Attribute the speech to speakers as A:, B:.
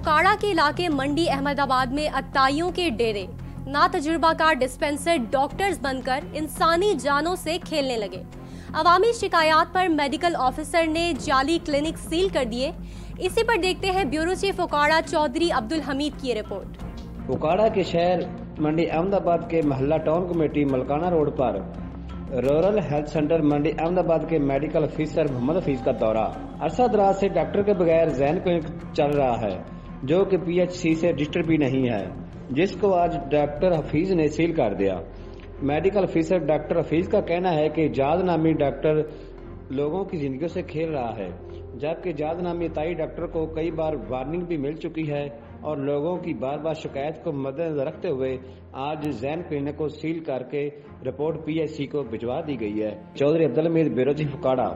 A: فکاڑا کے علاقے منڈی احمد آباد میں اتائیوں کے ڈیرے نا تجربہ کار ڈسپنسر ڈاکٹرز بن کر انسانی جانوں سے کھیلنے لگے۔ عوامی شکایات پر میڈیکل آفیسر نے جعلی کلینک سیل کر دیے۔ اسی پر دیکھتے ہیں بیورو چیف فکاڑا چودھری عبدالحمید کی رپورٹ۔
B: فکاڑا کے شہر منڈی احمد آباد کے محلہ ٹاؤن کمیٹی ملکانہ روڈ پر رورل ہیلتھ سینٹر منڈی احمد آباد کے میڈیکل آفیسر محمد حفیظ کا دورہ۔ عرصہ دراز سے ڈاکٹر کے بغیر ذہن کلینک چل رہا ہے جو کہ پی ایچ سی سے رجسٹر بھی نہیں ہے، جس کو آج ڈاکٹر حفیظ نے سیل کر دیا۔ میڈیکل آفیسر ڈاکٹر حفیظ کا کہنا ہے کہ جاد نامی ڈاکٹر لوگوں کی زندگیوں سے کھیل رہا ہے، جبکہ جاد نامی اتائی ڈاکٹر کو کئی بار وارننگ بھی مل چکی ہے اور لوگوں کی بار بار شکایت کو مد نظر رکھتے ہوئے آج ذہن کلینک کو سیل کر کے رپورٹ پی ایچ سی کو بھجوا دی گئی ہے۔ Chaudhry Abdul Hameed bureau chief فکاڑا۔